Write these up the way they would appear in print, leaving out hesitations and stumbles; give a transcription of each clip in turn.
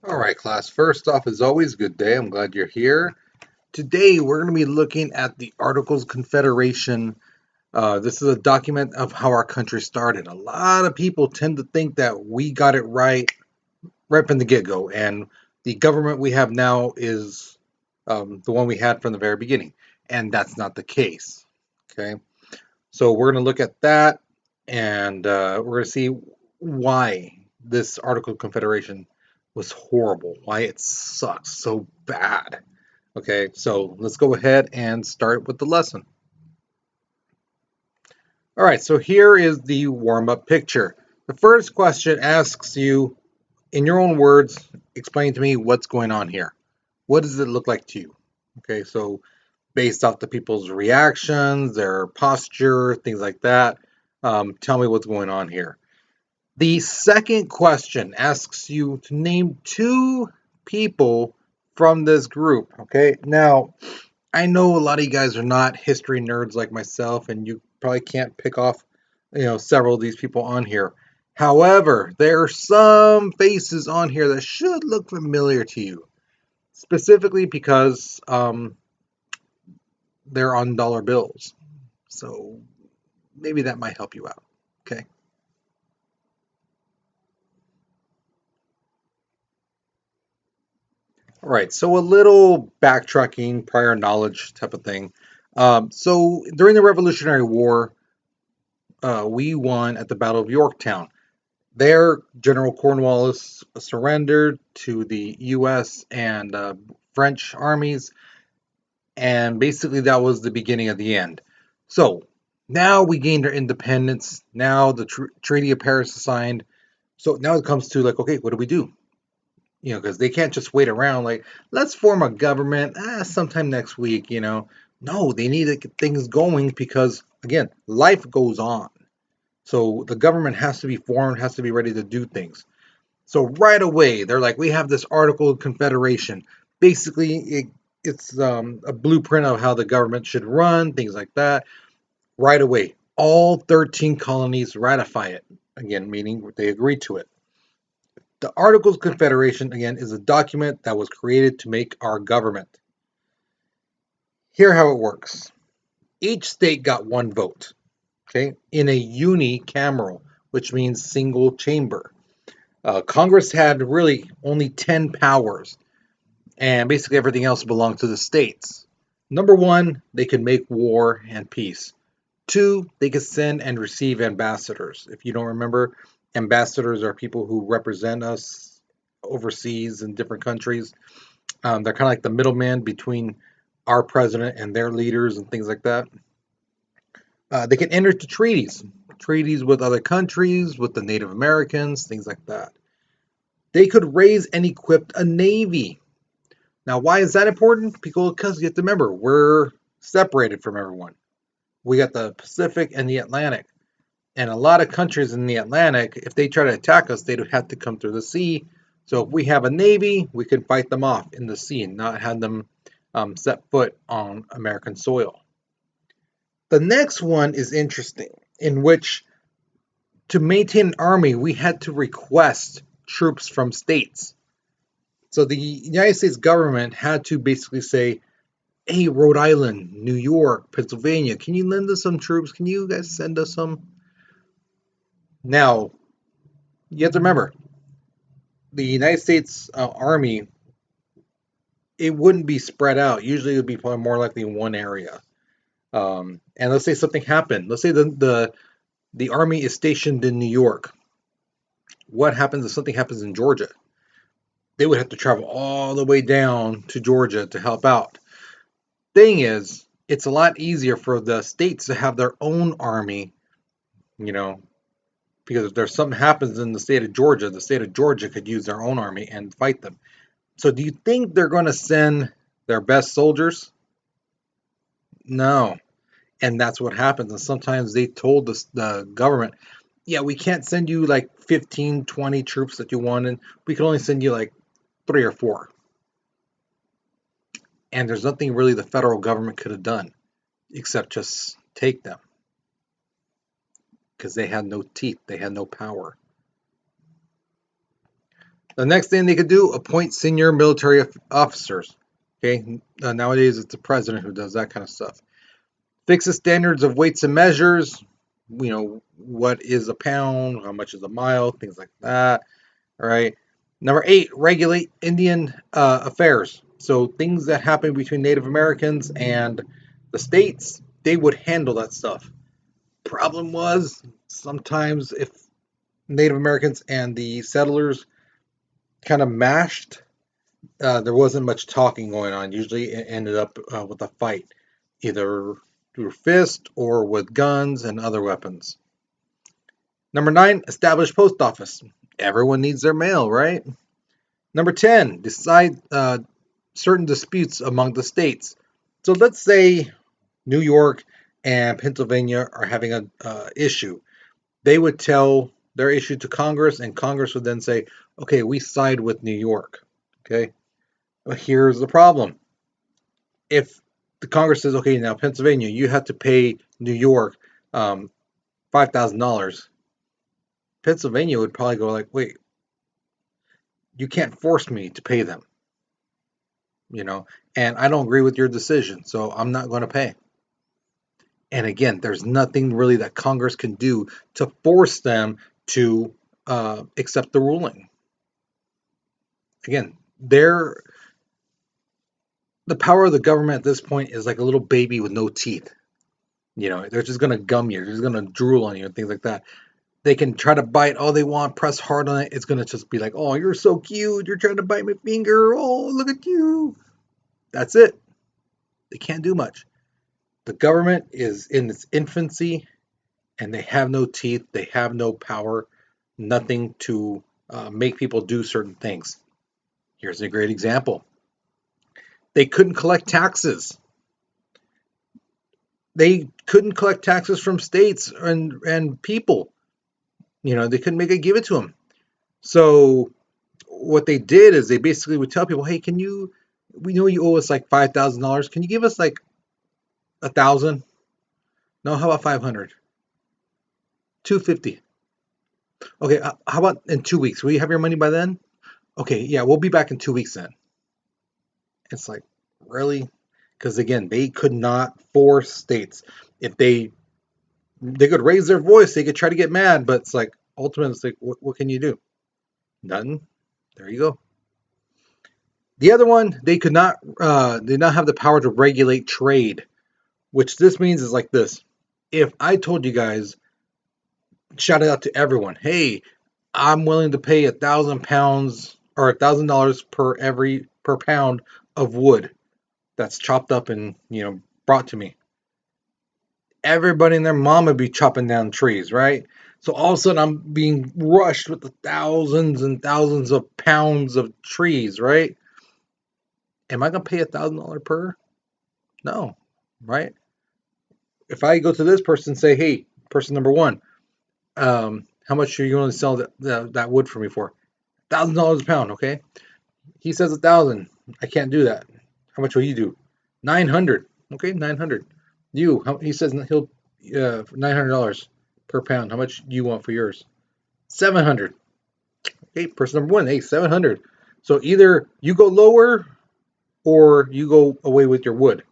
All right, class. First off, as always, good day. I'm glad you're here. Today, we're going to be looking at the Articles Confederation. This is a document of how our country started. A lot of people tend to think that we got it right from the get-go, and the government we have now is the one we had from the very beginning, and that's not the case. Okay, so we're going to look at that, and we're going to see why this Article of Confederation was horrible, why it sucks so bad. Okay, so let's go ahead and start with the lesson. All right, so here is the warm-up picture. The first question asks you, in your own words, explain to me what's going on here. What does it look like to you? Okay, so based off the people's reactions, their posture, things like that, tell me what's going on here. The second question asks you to name two people from this group. Okay, now I know a lot of you guys are not history nerds like myself, and you probably can't pick off, several of these people on here. However, there are some faces on here that should look familiar to you, specifically because they're on dollar bills. So maybe that might help you out. Okay. All right. So a little backtracking, prior knowledge type of thing. So during the Revolutionary War, we won at the Battle of Yorktown. There, General Cornwallis surrendered to the U.S. and French armies, and basically that was the beginning of the end. So now we gained our independence. Now the Treaty of Paris is signed. So now it comes to like, okay, what do we do? Because they can't just wait around like, let's form a government sometime next week. No, they need to get things going because again, life goes on. So the government has to be formed, has to be ready to do things. So right away, they're like, we have this Article of Confederation. Basically, it's a blueprint of how the government should run, things like that. Right away, all 13 colonies ratify it. Again, meaning they agree to it. The Articles of Confederation, again, is a document that was created to make our government. Here how it works. Each state got one vote, okay, in a unicameral, which means single chamber. Congress had really only 10 powers, and basically everything else belonged to the states. Number one, they could make war and peace. Two, they could send and receive ambassadors. If you don't remember, ambassadors are people who represent us overseas in different countries. They're kind of like the middleman between our president and their leaders and things like that. They can enter into treaties with other countries, with the Native Americans, things like that. They could raise and equip a navy. Now, why is that important? Because you have to remember, we're separated from everyone. We got the Pacific and the Atlantic. And a lot of countries in the Atlantic, if they try to attack us, they'd have to come through the sea. So if we have a navy, we can fight them off in the sea and not have them set foot on American soil. The next one is interesting, in which to maintain an army, we had to request troops from states. So the United States government had to basically say, hey, Rhode Island, New York, Pennsylvania, can you lend us some troops? Can you guys send us some? Now, you have to remember, the United States Army, it wouldn't be spread out. Usually it would be probably more likely in one area. And let's say something happened. Let's say the Army is stationed in New York. What happens if something happens in Georgia? They would have to travel all the way down to Georgia to help out. Thing is, it's a lot easier for the states to have their own army, you know, because if there's something happens in the state of Georgia could use their own army and fight them. So do you think they're going to send their best soldiers? No. And that's what happens. And sometimes they told the government, yeah, we can't send you like 15, 20 troops that you want, and we can only send you like three or four. And there's nothing really the federal government could have done except just take them because they had no teeth, they had no power. The next thing they could do, appoint senior military officers. Okay, nowadays it's the president who does that kind of stuff. Fix the standards of weights and measures. What is a pound? How much is a mile? Things like that. All right. Number 8, regulate Indian affairs. So things that happen between Native Americans and the states, they would handle that stuff. Problem was sometimes if Native Americans and the settlers kind of mashed, there wasn't much talking going on. Usually it ended up with a fight, either through fist or with guns and other weapons. Number 9, establish post office. Everyone needs their mail, right? Number 10, decide certain disputes among the states. So let's say New York and Pennsylvania are having an issue. They would tell their issue to Congress, and Congress would then say, okay, we side with New York. Okay, but here's the problem. If the Congress says, okay, now Pennsylvania, you have to pay New York $5,000, Pennsylvania would probably go like, wait, you can't force me to pay them, and I don't agree with your decision, so I'm not going to pay. And again, there's nothing really that Congress can do to force them to accept the ruling. Again, the power of the government at this point is like a little baby with no teeth. They're just going to gum you, they're just going to drool on you and things like that. They can try to bite all they want, press hard on it. It's going to just be like, oh, you're so cute. You're trying to bite my finger. Oh, look at you. That's it. They can't do much. The government is in its infancy, and they have no teeth. They have no power, nothing to make people do certain things. Here's a great example. They couldn't collect taxes. They couldn't collect taxes from states and people. They couldn't make it give it to them. So what they did is they basically would tell people, hey, we know you owe us like $5,000. Can you give us like 1,000? No, how about 500? 250. Okay, how about in 2 weeks? Will you have your money by then? Okay, yeah, we'll be back in 2 weeks then. It's like, really? Because again, they could not force states. If they could raise their voice, they could try to get mad, but it's like, ultimately, it's like, what can you do? Nothing. There you go. The other one, they did not have the power to regulate trade, which this means is like this. If I told you guys, shout it out to everyone, hey, I'm willing to pay £1,000 or $1,000 per pound of wood that's chopped up and brought to me. Everybody and their mom would be chopping down trees, right? So all of a sudden I'm being rushed with the thousands and thousands of pounds of trees, right? Am I gonna pay $1,000 per? No, right? If I go to this person and say, hey, person number one, how much are you going to sell that wood for me for? $1,000 a pound, okay? He says 1,000. I can't do that. How much will you do? 900. Okay, 900. He says he'll $900 per pound. How much do you want for yours? 700. Okay, person number one, hey, 700. So either you go lower or you go away with your wood.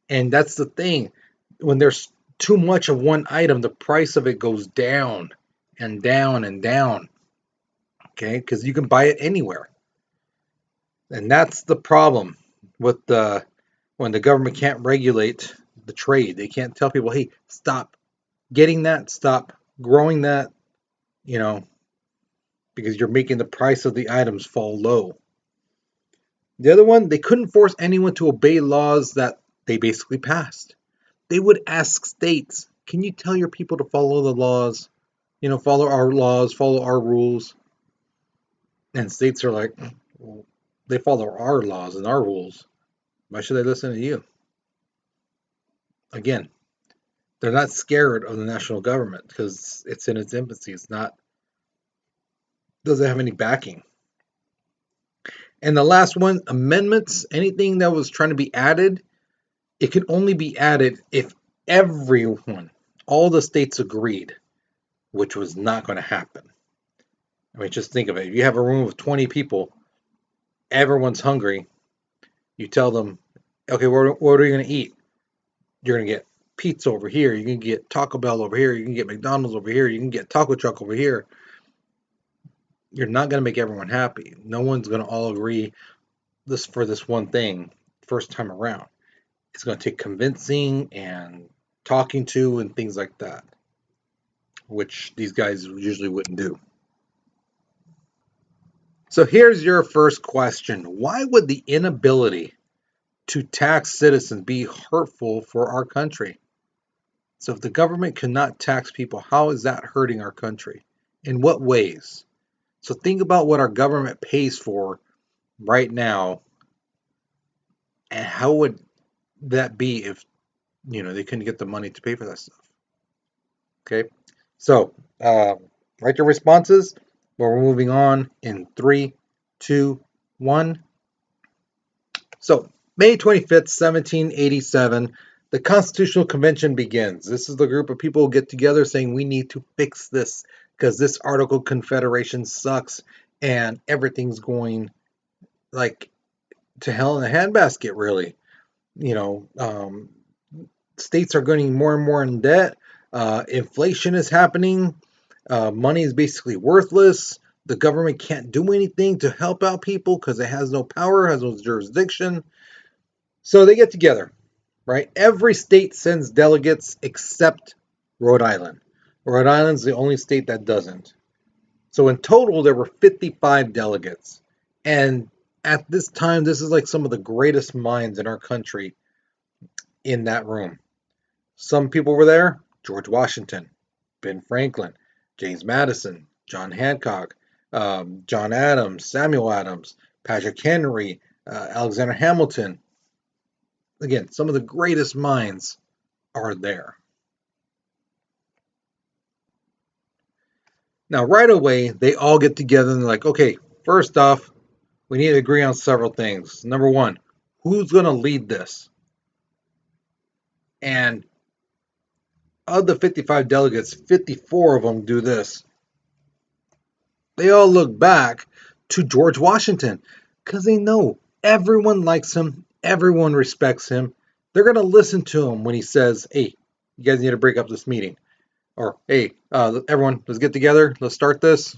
And that's the thing. When there's too much of one item, the price of it goes down and down and down. Okay, because you can buy it anywhere. And that's the problem with when the government can't regulate the trade. They can't tell people, hey, stop getting that, stop growing that, because you're making the price of the items fall low. The other one, they couldn't force anyone to obey laws that they basically passed. They would ask states, can you tell your people to follow the laws? Follow our laws, follow our rules. And states are like, well, they follow our laws and our rules. Why should they listen to you? Again, they're not scared of the national government because it's in its infancy. Doesn't have any backing. And the last one, amendments, anything that was trying to be added, it could only be added if everyone, all the states agreed, which was not going to happen. I mean, just think of it. If you have a room of 20 people, everyone's hungry. You tell them, okay, what are you going to eat? You're going to get pizza over here. You can get Taco Bell over here. You can get McDonald's over here. You can get Taco Truck over here. You're not going to make everyone happy. No one's going to all agree for this one thing first time around. It's going to take convincing and talking to and things like that, which these guys usually wouldn't do. So here's your first question. Why would the inability to tax citizens be hurtful for our country? So if the government cannot tax people, how is that hurting our country? In what ways? So think about what our government pays for right now, and how would that be if they couldn't get the money to pay for that stuff? Okay, so write your responses. But we're moving on in 3, 2, 1. So May 25th, 1787, the Constitutional Convention begins. This is the group of people who get together saying we need to fix this because this Article Confederation sucks and everything's going like to hell in a handbasket, really. You know, states are getting more and more in debt. Inflation is happening. Money is basically worthless. The government can't do anything to help out people because it has no power, has no jurisdiction. So they get together, right? Every state sends delegates except Rhode Island. Rhode Island's the only state that doesn't. So in total, there were 55 delegates. And at this time, this is like some of the greatest minds in our country in that room. Some people were there: George Washington, Ben Franklin, James Madison, John Hancock, John Adams, Samuel Adams, Patrick Henry, Alexander Hamilton. Again, some of the greatest minds are there. Now, right away, they all get together and they're like, okay, first off, we need to agree on several things. Number one, who's going to lead this? And of the 55 delegates, 54 of them do this. They all look back to George Washington because they know everyone likes him, everyone respects him. They're going to listen to him when he says, hey, you guys need to break up this meeting. Or, hey, everyone, let's get together, let's start this.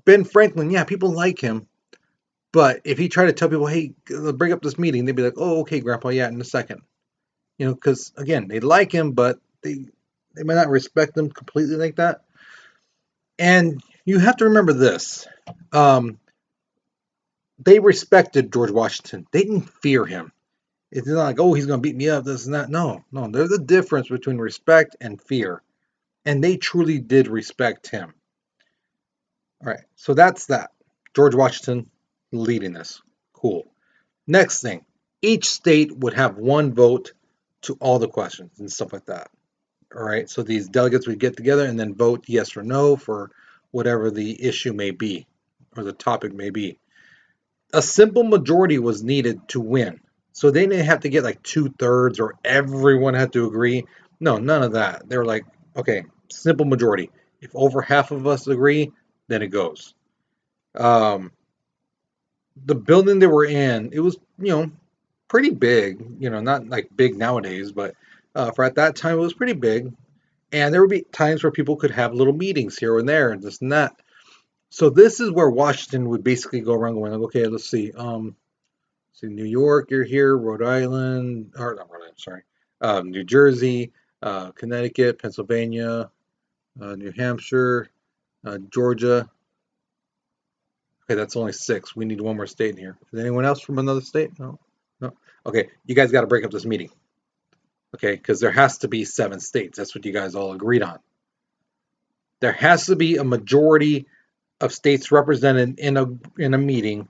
Ben Franklin, yeah, people like him. But if he tried to tell people, hey, let's break up this meeting, they'd be like, oh, okay, Grandpa, yeah, in a second. Because, again, they like him, but they might not respect him completely like that. And you have to remember this. They respected George Washington. They didn't fear him. It's not like, oh, he's going to beat me up, this and that. No, there's a difference between respect and fear. And they truly did respect him. All right, so that's that. George Washington leading this. Cool. Next thing, each state would have one vote to all the questions and stuff like that. All right, so these delegates would get together and then vote yes or no for whatever the issue may be or the topic may be. A simple majority was needed to win. So they didn't have to get like 2/3 or everyone had to agree. No, none of that. They were like, okay, simple majority. If over half of us agree, then it goes. The building they were in, it was, pretty big. Not like big nowadays, but for at that time, it was pretty big. And there would be times where people could have little meetings here and there and this and that. So this is where Washington would basically go around going, like, okay, let's see. New York, you're here, Rhode Island, or not Rhode Island, sorry. New Jersey, Connecticut, Pennsylvania, New Hampshire, Georgia. Okay, that's only 6. We need one more state in here. Is anyone else from another state? No? Okay, you guys got to break up this meeting. Okay, because there has to be 7 states. That's what you guys all agreed on. There has to be a majority of states represented in a meeting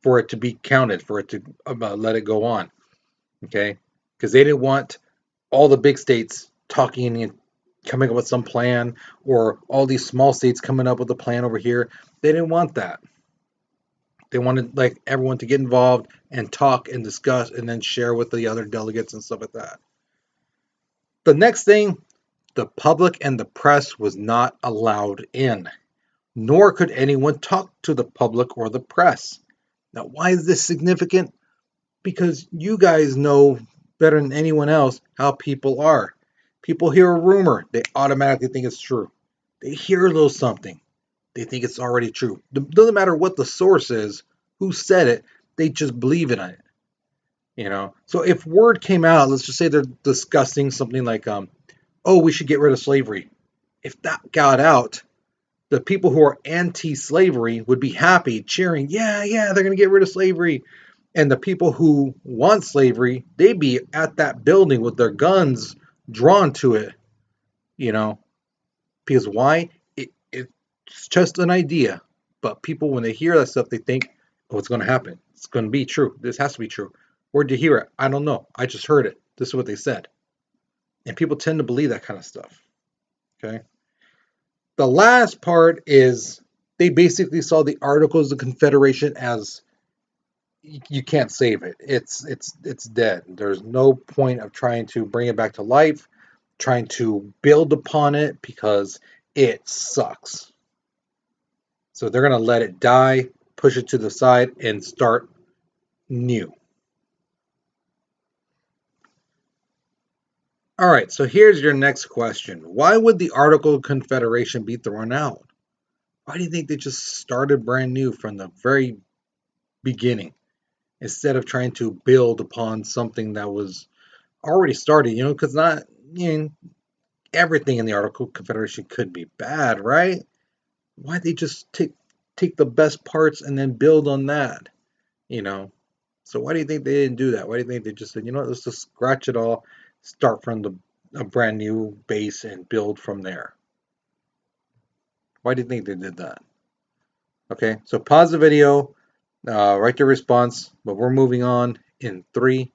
for it to be counted, for it to let it go on. Okay, because they didn't want all the big states talking and coming up with some plan, or all these small states coming up with a plan over here. They didn't want that. They wanted like everyone to get involved and talk and discuss and then share with the other delegates and stuff like that. The next thing, the public and the press was not allowed in. nor could anyone talk to the public or the press. Now, why is this significant? Because you guys know better than anyone else how people are. People hear a rumor, they automatically think it's true. They hear a little something, they think it's already true. It doesn't matter what the source is, who said it, they just believe in it. So if word came out, let's just say they're discussing something like, oh, we should get rid of slavery. If that got out, the people who are anti-slavery would be happy, cheering, yeah, yeah, they're going to get rid of slavery. And the people who want slavery, they'd be at that building with their guns drawn to it, you know, because why? It's just an idea. But people, when they hear that stuff, they think, oh, it's going to happen. It's going to be true. This has to be true. Where'd you hear it? I don't know. I just heard it. This is what they said. And people tend to believe that kind of stuff. Okay. The last part is they basically saw the Articles of Confederation as you can't save it. It's dead. There's no point of trying to bring it back to life, trying to build upon it because it sucks. So they're gonna let it die, push it to the side, and start new. All right, so here's your next question. Why would the Article of Confederation be thrown out? Why do you think they just started brand new from the very beginning instead of trying to build upon something that was already started? Because not everything in the Article of Confederation could be bad, right? Why they just take the best parts and then build on that? You know. So why do you think they didn't do that? Why do you think they just said, let's just scratch it all, start from a brand new base and build from there? Why do you think they did that? Okay, so pause the video, write your response, but we're moving on in 3,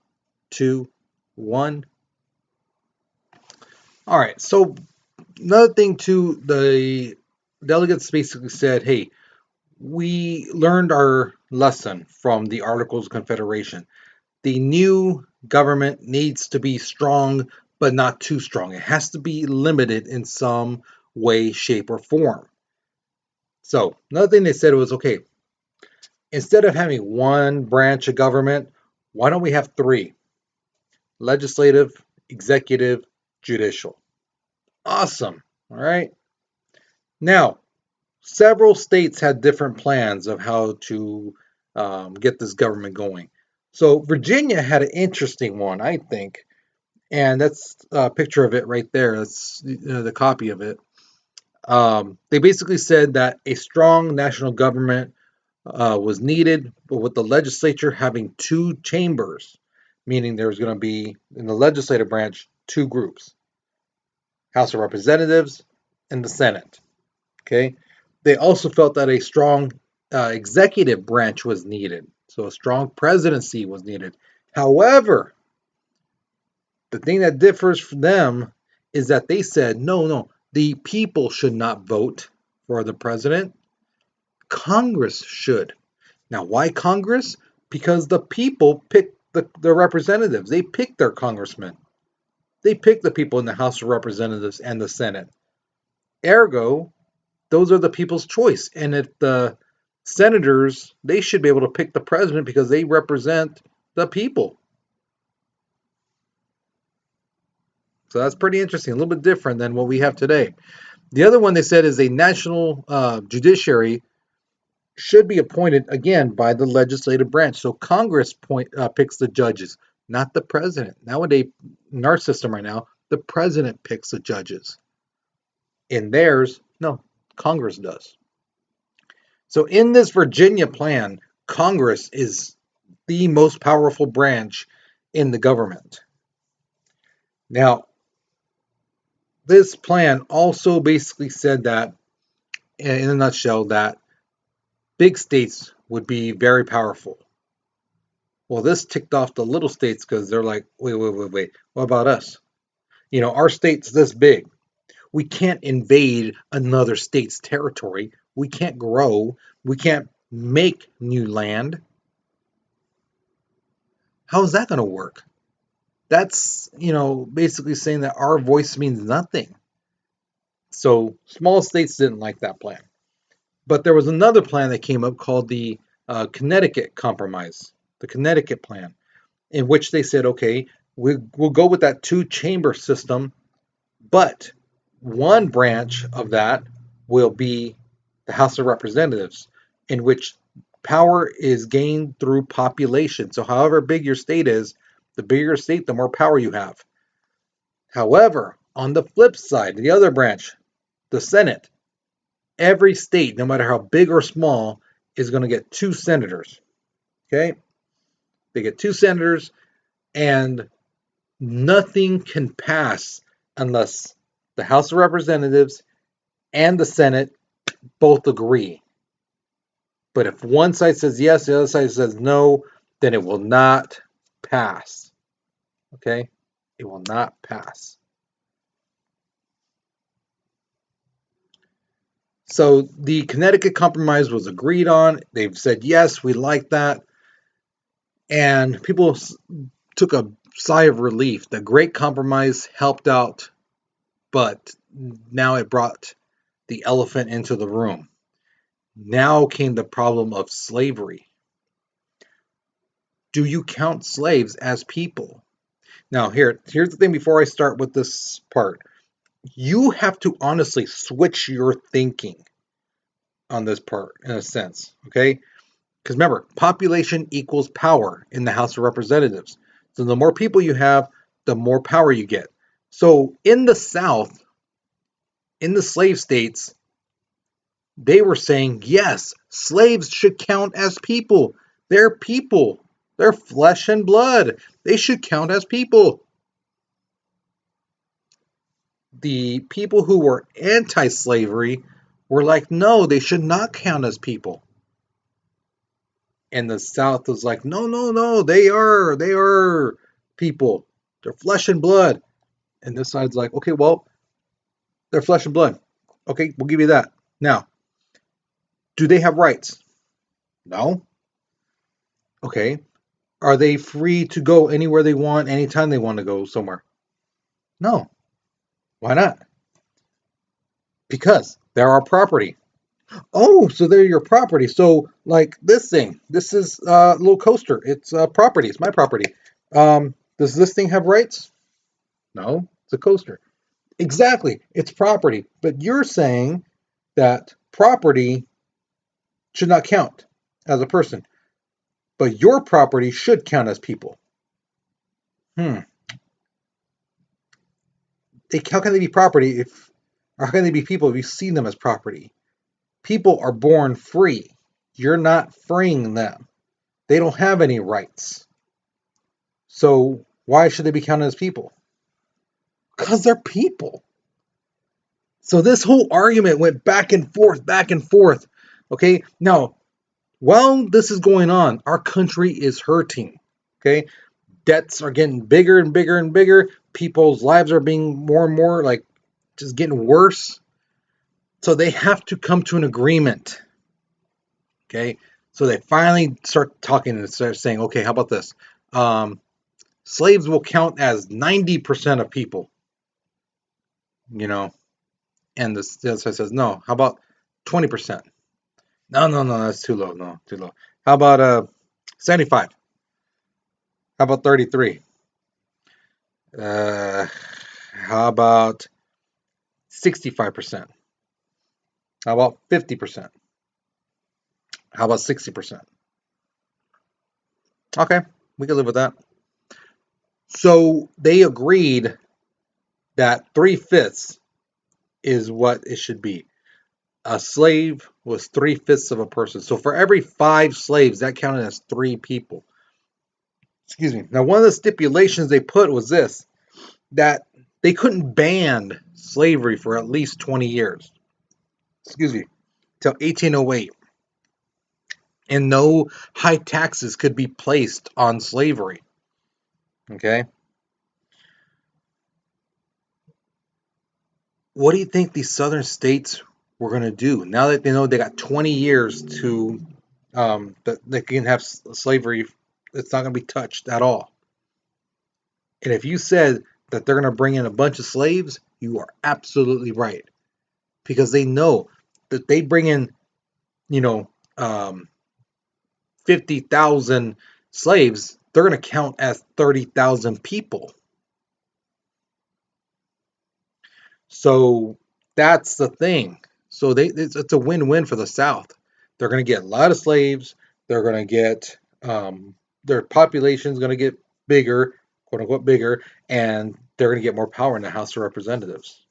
2, 1. All right, so another thing too, the delegates basically said, hey, we learned our lesson from the Articles of Confederation. The new government needs to be strong, but not too strong. It has to be limited in some way, shape, or form. So another thing they said was, okay, instead of having one branch of government, why don't we have three? Legislative, executive, judicial. Awesome. All right. Now, several states had different plans of how to get this government going. So Virginia had an interesting one, I think, and that's a picture of it right there. That's the copy of it. They basically said that a strong national government was needed, but with the legislature having two chambers, meaning there's going to be in the legislative branch two groups: House of Representatives and the Senate. Okay. They also felt that a strong executive branch was needed, so a strong presidency was needed. However, the thing that differs from them is that they said, no, no, the people should not vote for the president. Congress should. Now, why Congress? Because the people pick the representatives. They pick their congressmen. They pick the people in the House of Representatives and the Senate. Ergo, those are the people's choice. And if the senators, they should be able to pick the president because they represent the people. So that's pretty interesting, a little bit different than what we have today. The other one they said is a national judiciary should be appointed again by the legislative branch. So Congress picks the judges, not the president. Nowadays, in our system right now, the president picks the judges. In theirs, no, Congress does. So in this Virginia plan, Congress is the most powerful branch in the government. Now, this plan also basically said that, in a nutshell, that big states would be very powerful. Well, this ticked off the little states because they're like, wait. What about us? Our state's this big. We can't invade another state's territory. We can't grow. We can't make new land. How is that going to work? That's, basically saying that our voice means nothing. So small states didn't like that plan. But there was another plan that came up called the Connecticut Compromise, the Connecticut Plan, in which they said, okay, we'll go with that two-chamber system, but one branch of that will be the House of Representatives, in which power is gained through population. So, however big your state is, the bigger your state, the more power you have. However, on the flip side, the other branch, the Senate, every state, no matter how big or small, is going to get two senators. Okay? They get two senators, and nothing can pass unless the House of Representatives and the Senate both agree. But if one side says yes, the other side says no, then it will not pass. Okay? It will not pass. So the Connecticut Compromise was agreed on. They've said, yes, we like that. And people took a sigh of relief. The Great Compromise helped out, but now it brought the elephant into the room. Now came the problem of slavery. Do you count slaves as people? Now, here's the thing before I start with this part. You have to honestly switch your thinking on this part, in a sense, okay? Because remember, population equals power in the House of Representatives. So the more people you have, the more power you get. So in the South, in the slave states, they were saying, yes, slaves should count as people. They're people. They're flesh and blood. They should count as people. The people who were anti-slavery were like, no, they should not count as people. And the South was like, no, no, no, they are people. They're flesh and blood. And this side's like, okay, well, they're flesh and blood. Okay, we'll give you that. Now, do they have rights? No. Okay. Are they free to go anywhere they want, anytime they want to go somewhere? No. Why not? Because they're our property. Oh, so they're your property. So, like this thing, this is a little coaster. It's property. It's my property. Does this thing have rights? No, it's a coaster. Exactly, it's property. But you're saying that property should not count as a person, but your property should count as people. Hmm. How can they be property if, or how can they be people if you see them as property? People are born free. You're not freeing them. They don't have any rights. So why should they be counted as people? Because they're people. So this whole argument went back and forth, back and forth. Okay, now, while this is going on, our country is hurting. Okay, debts are getting bigger and bigger and bigger. People's lives are being more and more like just getting worse. So they have to come to an agreement. Okay, so they finally start talking and start saying, okay, how about this? Slaves will count as 90% of people. You know, and the other side says, no, how about 20%? No, no, no, that's too low. No, too low. How about 75? How about 33? How about 65%? How about 50%? How about 60%? Okay, we can live with that. So they agreed that 3/5 is what it should be. A slave was 3/5 of a person. So for every 5 slaves, that counted as 3 people. Excuse me. Now, one of the stipulations they put was this, that they couldn't ban slavery for at least 20 years. Excuse me. Till 1808. And no high taxes could be placed on slavery. Okay? What do you think these southern states were going to do now that they know they got 20 years to that they can have slavery? It's not going to be touched at all. And if you said that they're going to bring in a bunch of slaves, you are absolutely right, because they know that they bring in you know, 50,000 slaves, they're going to count as 30,000 people. So that's the thing. So it's a win-win for the South. They're going to get a lot of slaves. They're going to get their population is going to get bigger, quote unquote bigger, and they're going to get more power in the House of Representatives.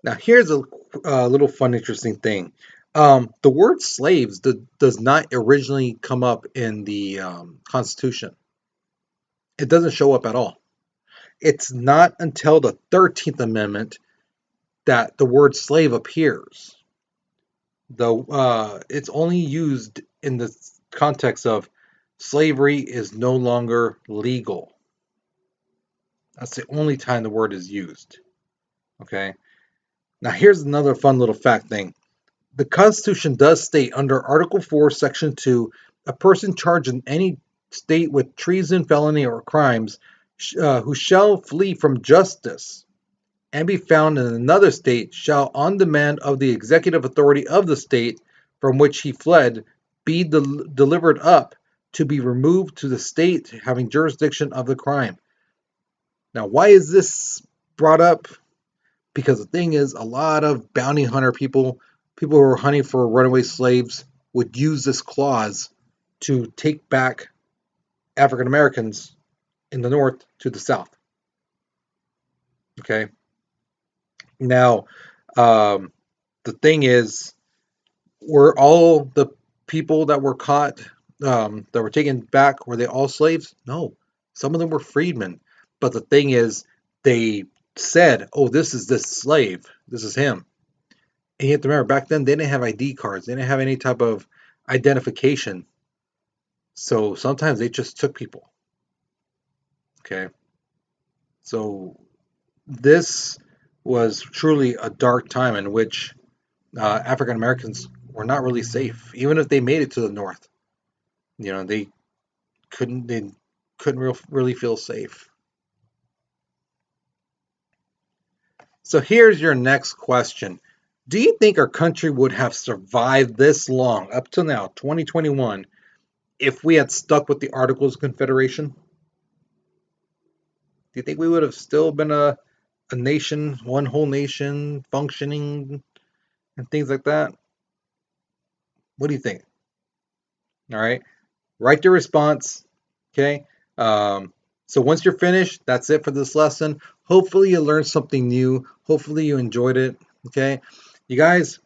Now, here's a little fun, interesting thing. The word slaves does not originally come up in the Constitution. It doesn't show up at all. It's not until the 13th Amendment that the word slave appears. Though it's only used in the context of slavery is no longer legal. That's the only time the word is used. Okay. Now, here's another fun little fact thing. The Constitution does state under Article 4, Section 2, a person charged in any state with treason, felony, or crimes who shall flee from justice and be found in another state shall, on demand of the executive authority of the state from which he fled, be delivered up to be removed to the state having jurisdiction of the crime. Now, why is this brought up? Because the thing is, a lot of bounty hunter people, people who are hunting for runaway slaves, would use this clause to take back African Americans in the North to the South. Okay. Now, the thing is, were all the people that were caught, that were taken back, were they all slaves? No. Some of them were freedmen. But the thing is, they said, oh, this is this slave. This is him. And you have to remember, back then, they didn't have ID cards. They didn't have any type of identification. So sometimes they just took people. Okay. So this was truly a dark time in which African Americans were not really safe, even if they made it to the North. You know, they couldn't really feel safe. So here's your next question. Do you think our country would have survived this long, up to now, 2021, if we had stuck with the Articles of Confederation? Do you think we would have still been a nation, one whole nation, functioning and things like that? What do you think? All right. Write your response. Okay. So once you're finished, that's it for this lesson. Hopefully you learned something new. Hopefully you enjoyed it. Okay. You guys,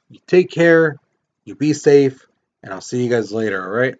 you take care. You be safe. And I'll see you guys later. All right.